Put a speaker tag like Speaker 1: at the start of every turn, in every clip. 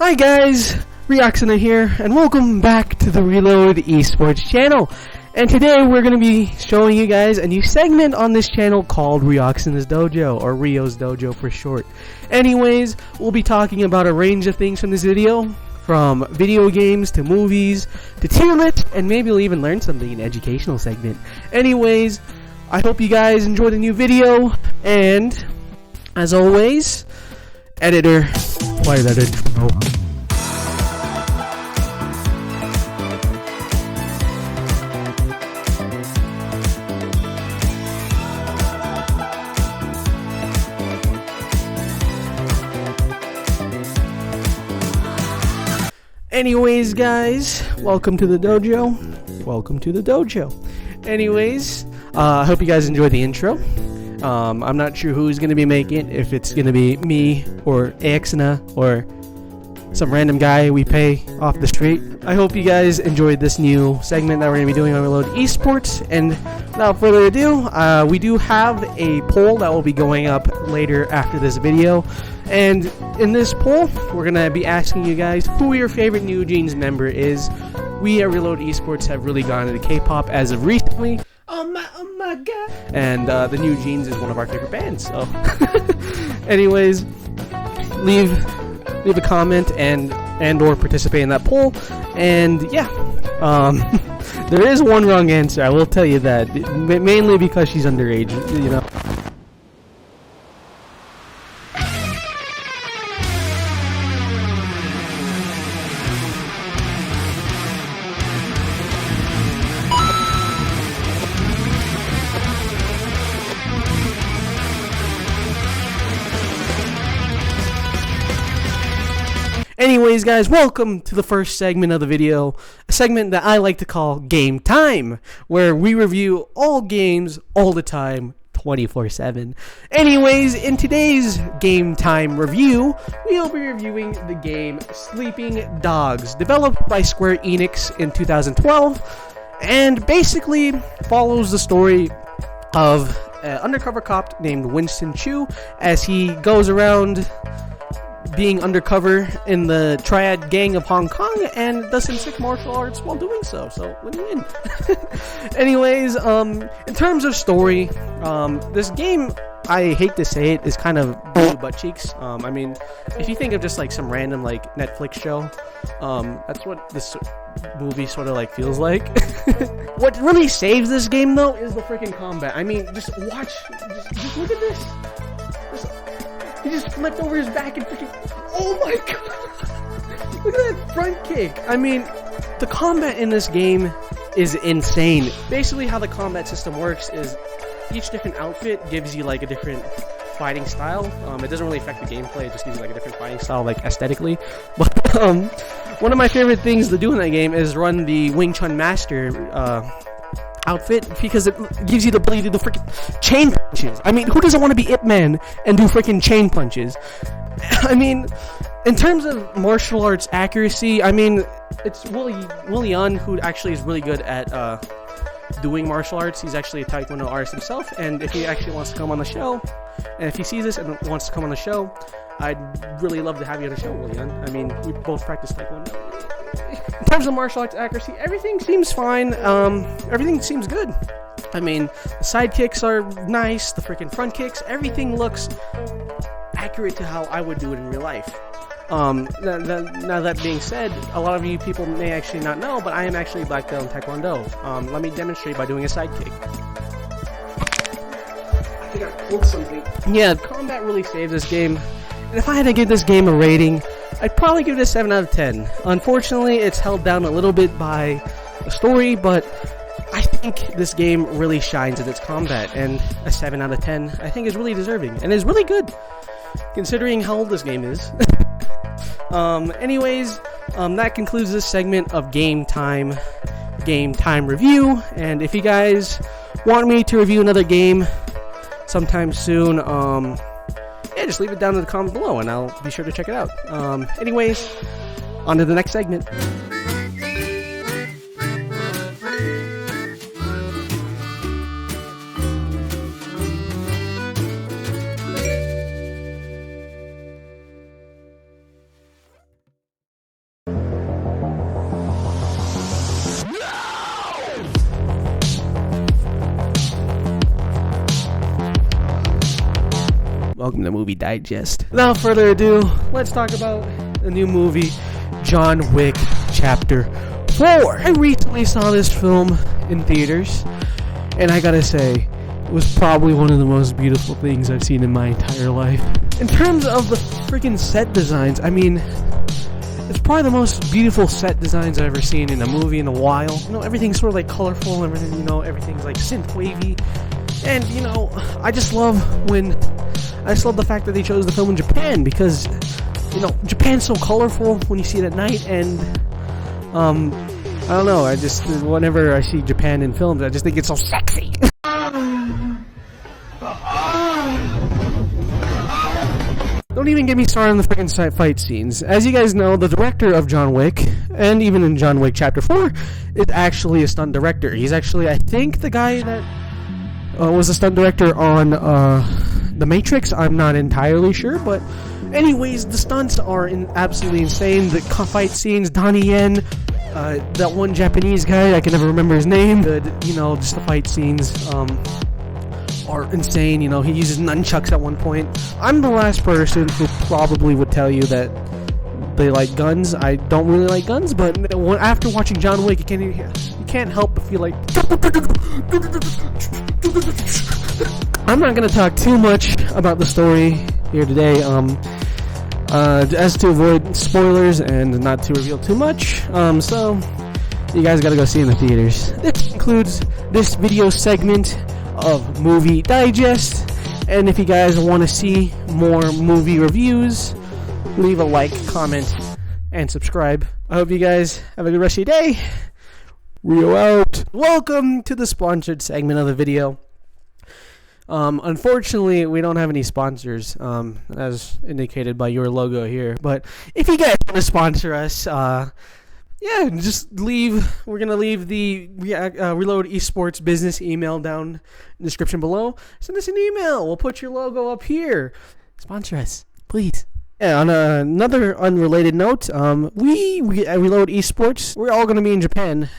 Speaker 1: Hi guys, Rio Sensei here, and welcome back to the Reload Esports channel. And today we're going to be showing you guys a new segment on this channel called Rio Sensei's Dojo, or Rio's Dojo for short. Anyways, we'll be talking about a range of things from this video, from video games to movies to tier lists, and maybe we'll even learn something in an educational segment. Anyways, I hope you guys enjoy the new video, and as always, editor, play that intro. Anyways, guys, welcome to the dojo. Welcome to the dojo. Anyways, I hope you guys enjoy the intro. I'm not sure who's going to be making it, if it's going to be me or Axana or some random guy we pay off the street. I hope you guys enjoyed this new segment that we're going to be doing on Reload Esports. And without further ado, we do have a poll that will be going up later after this video. And in this poll, we're going to be asking you guys who your favorite New Jeans member is. We at Reload Esports have really gone into K-pop as of recently. Oh my god. And the New Jeans is one of our favorite bands. So anyways, leave a comment and or participate in that poll. And yeah, there is one wrong answer, I will tell you that, mainly because she's underage, you know. Anyways, guys, welcome to the first segment of the video, a segment that I like to call Game Time, where we review all games all the time, 24/7. Anyways, in today's Game Time review, we'll be reviewing the game Sleeping Dogs, developed by Square Enix in 2012, and basically follows the story of an undercover cop named Winston Chu as he goes around being undercover in the Triad Gang of Hong Kong and does some sick martial arts while doing so. So win-win. Anyways, in terms of story, this game, I hate to say it, is kind of blue butt cheeks. I mean, if you think of just like some random like Netflix show, that's what this movie sort of like feels like. What really saves this game though is the freaking combat. I mean, just watch, just look at this. He just flipped over his back and freaking... Oh my god! Look at that front kick! I mean, the combat in this game is insane. Basically, how the combat system works is each different outfit gives you like a different fighting style. It doesn't really affect the gameplay, it just gives you like a different fighting style, like aesthetically. But one of my favorite things to do in that game is run the Wing Chun Master outfit, because it gives you the ability to do freaking chain punches. I mean, who doesn't want to be Ip Man and do freaking chain punches? I mean, in terms of martial arts accuracy, I mean, it's Willian who actually is really good at doing martial arts. He's actually a Taekwondo artist himself, and if he actually wants to come on the show, and if he sees this and wants to come on the show, I'd really love to have you on the show, Willian. I mean, we both practice Taekwondo. In terms of martial arts accuracy, everything seems fine. Everything seems good. I mean, the side kicks are nice, the freaking front kicks, everything looks accurate to how I would do it in real life. Now that being said, a lot of you people may actually not know, but I am actually black belt in Taekwondo. Let me demonstrate by doing a side kick. I think I pulled something. Yeah, combat really saved this game. And if I had to give this game a rating, I'd probably give it a 7 out of 10. Unfortunately, it's held down a little bit by the story, but I think this game really shines in its combat, and a 7 out of 10 I think is really deserving, and is really good, considering how old this game is. Anyways, that concludes this segment of Game Time review, and if you guys want me to review another game sometime soon, yeah, just leave it down in the comments below, and I'll be sure to check it out. Anyways, on to the next segment. Welcome to Movie Digest. Without further ado, let's talk about the new movie, John Wick Chapter 4. I recently saw this film in theaters, and I gotta say, it was probably one of the most beautiful things I've seen in my entire life. In terms of the freaking set designs, I mean, it's probably the most beautiful set designs I've ever seen in a movie in a while. You know, everything's sort of like colorful, everything, you know, everything's like synth wavy. And, you know, I just love the fact that they chose to film in Japan, because, you know, Japan's so colorful when you see it at night, and, I don't know, whenever I see Japan in films, I just think it's so sexy. Don't even get me started on the freaking fight scenes. As you guys know, the director of John Wick, and even in John Wick Chapter 4, is actually a stunt director. He's actually, I think, the guy that was a stunt director on The Matrix. I'm not entirely sure, but anyways, the stunts are absolutely insane. The fight scenes, Donnie Yen, that one Japanese guy, I can never remember his name. You know, just the fight scenes are insane. You know, he uses nunchucks at one point. I'm the last person who probably would tell you that they like guns. I don't really like guns, but after watching John Wick, you can't help but feel like... I'm not going to talk too much about the story here today, as to avoid spoilers and not to reveal too much, so you guys gotta go see it in the theaters. This concludes this video segment of Movie Digest, and if you guys want to see more movie reviews, leave a like, comment, and subscribe. I hope you guys have a good rest of your day. Rio out. Welcome to the sponsored segment of the video. Unfortunately, we don't have any sponsors, as indicated by your logo here, but if you guys want to sponsor us, yeah, just leave. We're going to leave the Reload Esports business email down in the description below. Send us an email. We'll put your logo up here. Sponsor us, please. Yeah, on another unrelated note, we Reload Esports, we're all going to be in Japan,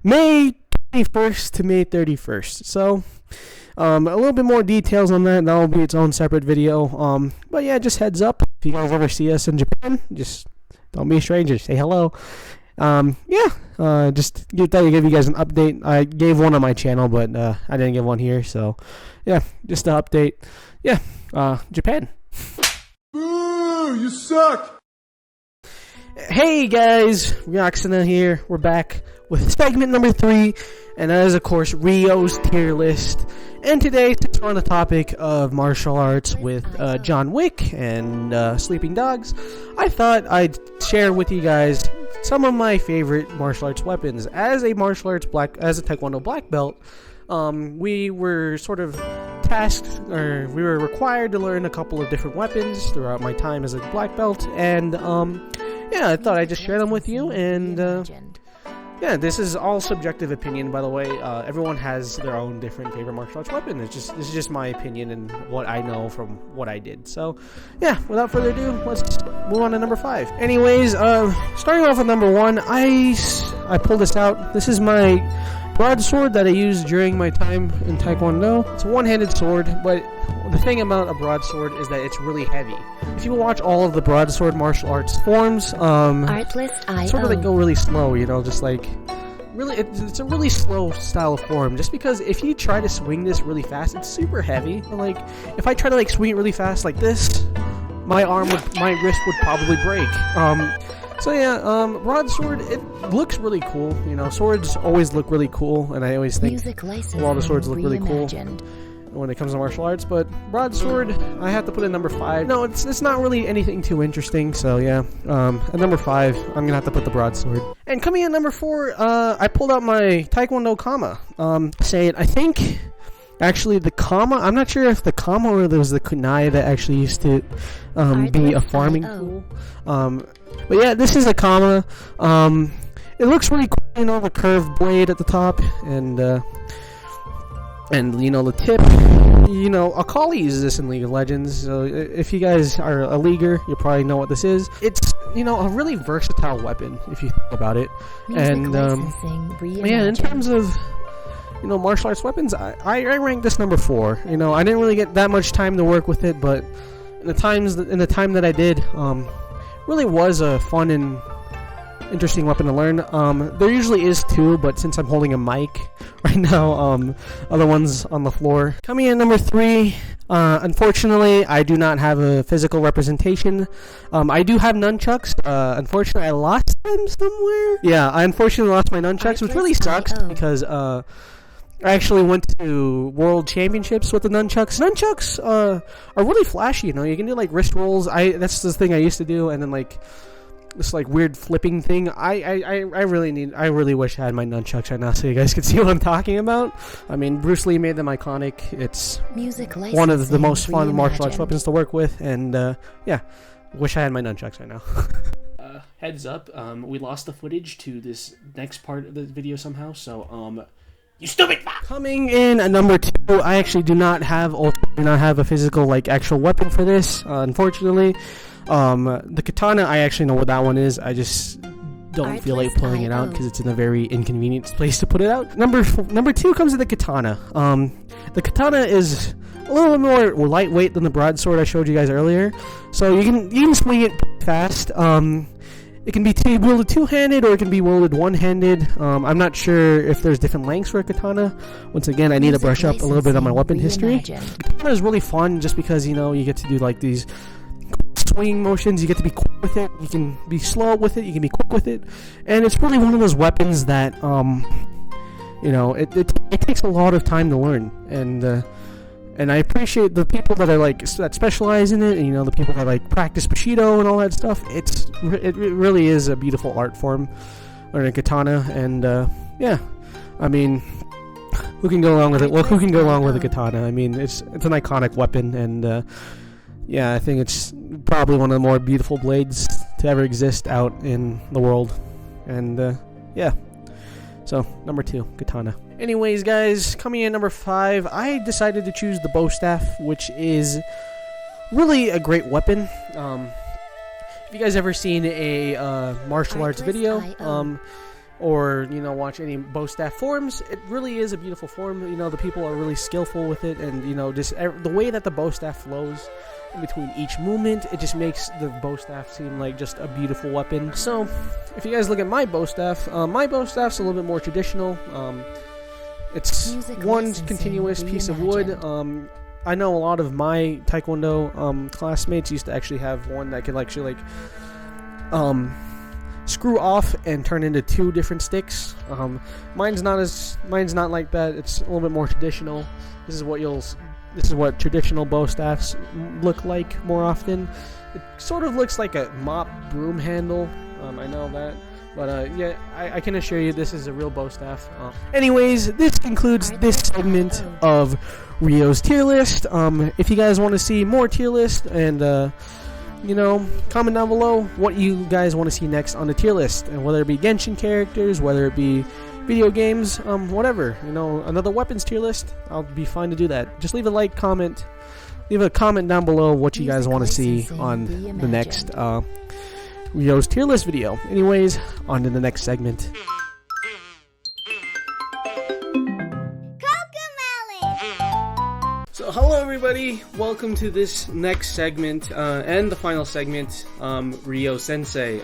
Speaker 1: May 21st to May 31st. So, a little bit more details on that. That'll be its own separate video. But yeah, just heads up. If you guys ever see us in Japan, just don't be a stranger. Say hello. Yeah. Just thought I'd give you guys an update. I gave one on my channel, but I didn't give one here. So, yeah, just an update. Yeah. Japan.
Speaker 2: Boo! You suck!
Speaker 1: Hey guys, Ryoxana here. We're back with segment number 3, and that is, of course, Rio's tier list. And today, since we're on the topic of martial arts with John Wick and Sleeping Dogs, I thought I'd share with you guys some of my favorite martial arts weapons. As a Taekwondo black belt, we were sort of tasked, or we were required to learn a couple of different weapons throughout my time as a black belt, and yeah, I thought I'd just share them with you. And yeah, this is all subjective opinion, by the way. Everyone has their own different favorite martial arts weapon. This is just my opinion and what I know from what I did. So, yeah, without further ado, let's move on to number 5. Anyways, starting off with number 1, I pulled this out. This is my broadsword that I used during my time in Taekwondo. It's a one-handed sword, but the thing about a broadsword is that it's really heavy. If you watch all of the broadsword martial arts forms, sort of they go really slow, you know, just like really, it's a really slow style of form. Just because if you try to swing this really fast, it's super heavy. Like if I try to like swing it really fast like this, my wrist would probably break. So yeah, broadsword, it looks really cool. You know, swords always look really cool, and I always think all the swords look really cool when it comes to martial arts. But broadsword, I have to put in number 5. No, it's not really anything too interesting. So yeah, at number 5, I'm gonna have to put the broadsword. And coming in number 4, I pulled out my Taekwondo kama. I think actually the kama, I'm not sure if the kama or there was the kunai that actually used to be a farming tool. But yeah, this is a kama. It looks really cool, you know, the curved blade at the top, and you know, the tip. You know, Akali uses this in League of Legends, so if you guys are a leaguer, you probably know what this is. It's, you know, a really versatile weapon, if you think about it. And, yeah, in terms of martial arts weapons, I rank this number 4. I didn't really get that much time to work with it, but in the time that I did, really was a fun and interesting weapon to learn. There usually is 2, but since I'm holding a mic right now, other ones on the floor. Coming in number 3, unfortunately, I do not have a physical representation. I do have nunchucks. Unfortunately, I lost them somewhere. Yeah, I unfortunately lost my nunchucks, which really sucks because I actually went to World Championships with the nunchucks. Nunchucks are really flashy. You can do like wrist rolls. That's the thing I used to do, and then like this like weird flipping thing. I really wish I had my nunchucks right now so you guys could see what I'm talking about. I mean, Bruce Lee made them iconic. It's one of the most fun martial arts weapons to work with, and yeah, wish I had my nunchucks right now. Heads up, we lost the footage to this next part of the video somehow, so you stupid fuck! Coming in at number 2, I actually do not have a physical like actual weapon for this, unfortunately. The katana, I actually know what that one is. I just don't feel like pulling it out because it's in a very inconvenient place to put it out. Number 2 comes to the katana. The katana is a little more lightweight than the broadsword I showed you guys earlier, so you can swing it fast. It can be wielded two-handed or it can be wielded one-handed. I'm not sure if there's different lengths for a katana. Once again, I need to brush up a little bit on my weapon history. Katana is really fun just because, you get to do like these swinging motions. You get to be quick with it. You can be slow with it. You can be quick with it. And it's really one of those weapons that, it takes a lot of time to learn. And I appreciate the people that are that specialize in it, and the people that practice Bushido and all that stuff. It really is a beautiful art form, learning katana, and yeah, I mean, who can go along with it? Well, who can go along with a katana? I mean, it's an iconic weapon, and yeah, I think it's probably one of the more beautiful blades to ever exist out in the world, and yeah. So, number 2, katana. Anyways, guys, coming in number 5, I decided to choose the bow staff, which is really a great weapon. If you guys ever seen a martial arts video, or watch any bow staff forms, it really is a beautiful form. The people are really skillful with it, and just the way that the bow staff flows in between each movement, it just makes the bow staff seem like just a beautiful weapon. So, if you guys look at my bow staff's a little bit more traditional. It's one continuous piece of wood. I know a lot of my Taekwondo classmates used to actually have one that could actually screw off and turn into 2 different sticks. Mine's not like that. It's a little bit more traditional. This is what traditional bow staffs look like more often. It sort of looks like a mop broom handle. I know that. But yeah, I can assure you this is a real bow staff. Anyways, this concludes this segment of Rio's tier list. If you guys want to see more tier list, and comment down below what you guys want to see next on the tier list, and whether it be Genshin characters, whether it be video games, whatever. Another weapons tier list. I'll be fine to do that. Just leave a comment. Leave a comment down below what you guys want to see on the next Rio's tier list video. Anyways, on to the next segment. So hello everybody, welcome to this next segment, and the final segment, Rio Sensei.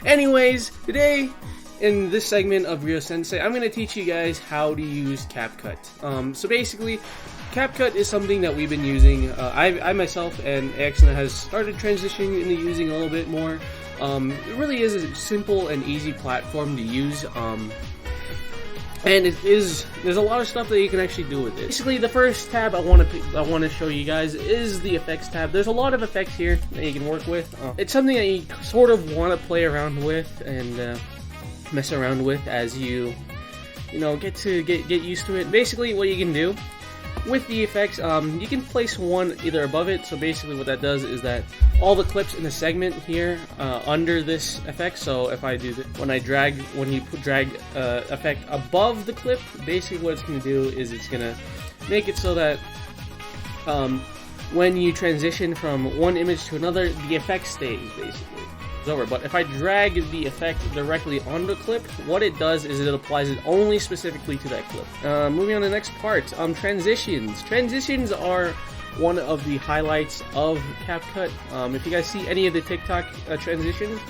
Speaker 1: Anyways, today, in this segment of Rio Sensei, I'm going to teach you guys how to use CapCut. So basically, CapCut is something that we've been using, I myself and Axana has started transitioning into using a little bit more. It really is a simple and easy platform to use, and there's a lot of stuff that you can actually do with it. Basically, the first tab I want to show you guys is the effects tab. There's a lot of effects here that you can work with. It's something that you sort of want to play around with and mess around with as you get used to it. Basically, what you can do with the effects, you can place one either above it. So basically what that does is that all the clips in the segment here under this effect, so if I do when you drag effect above the clip, basically what it's going to do is it's going to make it so that when you transition from one image to another, the effect stays basically. over. But if I drag the effect directly on the clip, what it does is it applies it only specifically to that clip. Moving on to the next part, transitions. Transitions are one of the highlights of CapCut. If you guys see any of the TikTok transitions,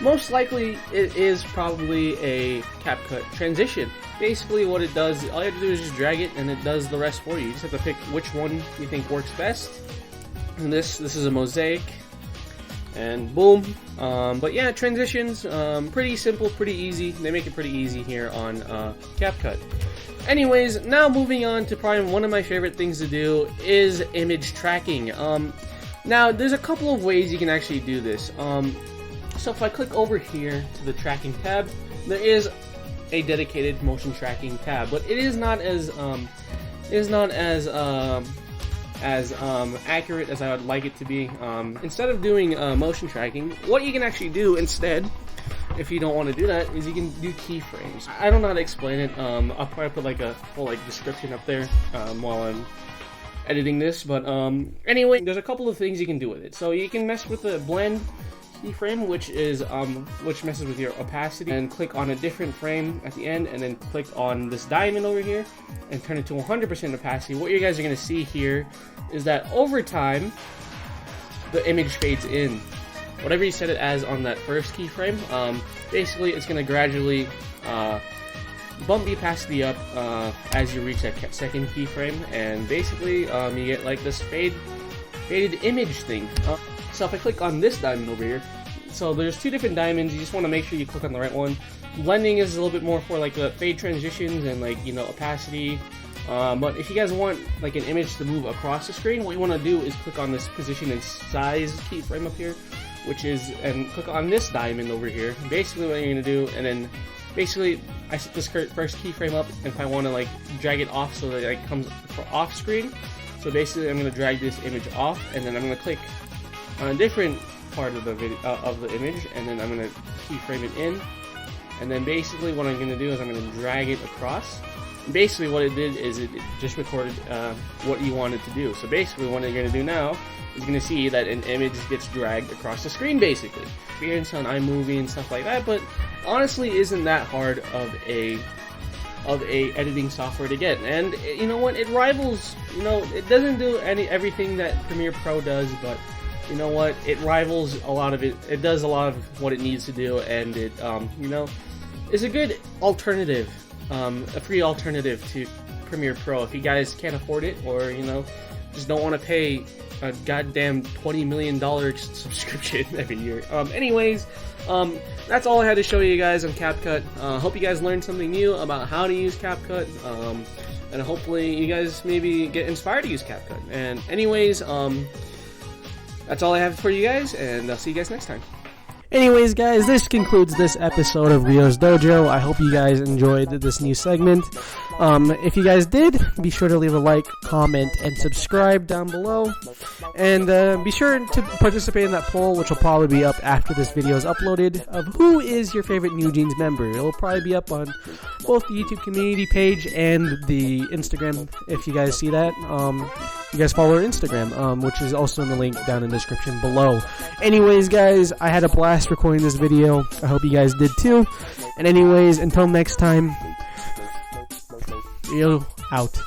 Speaker 1: most likely it is probably a CapCut transition. Basically what it does, all you have to do is just drag it and it does the rest for you. You just have to pick which one you think works best. And this is a mosaic. And boom. But yeah, transitions, pretty simple, pretty easy. They make it pretty easy here on CapCut. Anyways, now moving on to probably one of my favorite things to do is image tracking. Now, there's a couple of ways you can actually do this. So if I click over here to the tracking tab, there is a dedicated motion tracking tab, but it is not as accurate as I would like it to be. Instead of doing motion tracking, what you can actually do instead, if you don't want to do that, is you can do keyframes. I don't know how to explain it. I'll probably put like a full description up there while I'm editing this. But anyway, there's a couple of things you can do with it. So you can mess with the blend keyframe, which messes with your opacity, and click on a different frame at the end, and then click on this diamond over here and turn it to 100% opacity. What you guys are going to see here is that over time the image fades in. Whatever you set it as on that first keyframe, basically it's going to gradually bump the opacity up as you reach that second keyframe, and basically you get like this faded image thing. So if I click on this diamond over here, so there's two different diamonds, you just want to make sure you click on the right one. Blending is a little bit more for like the fade transitions and opacity. But if you guys want like an image to move across the screen, what you want to do is click on this position and size keyframe up here, and click on this diamond over here. Basically what you're going to do, and then basically I set this first keyframe up, and if I want to like drag it off so that it comes off screen, so basically I'm going to drag this image off, and then I'm going to click on a different part of the video of the image, and then I'm going to keyframe it in, and then basically what I'm going to do is I'm going to drag it across. Basically what it did is it just recorded what you wanted to do. So basically what you're going to do now is you're going to see that an image gets dragged across the screen basically. Experience on iMovie and stuff like that, but honestly isn't that hard of a editing software to get. And you know what, it rivals, it doesn't do everything that Premiere Pro does, but you know what, it rivals a lot of it. It does a lot of what it needs to do, and it is a good alternative, a free alternative to Premiere Pro if you guys can't afford it, or just don't want to pay a goddamn $20 million subscription every year. Anyways, that's all I had to show you guys on CapCut. Hope you guys learned something new about how to use CapCut, and hopefully you guys maybe get inspired to use CapCut. And anyways, that's all I have for you guys, and I'll see you guys next time.
Speaker 3: Anyways, guys, this concludes this episode of Rio's Dojo. I hope you guys enjoyed this new segment. If you guys did, be sure to leave a like, comment, and subscribe down below. And be sure to participate in that poll, which will probably be up after this video is uploaded, of who is your favorite New Jeans member. It'll probably be up on both the YouTube community page and the Instagram, if you guys see that. You guys follow our Instagram, which is also in the link down in the description below. Anyways, guys, I had a blast recording this video. I hope you guys did too. And anyways, until next time, Rio out.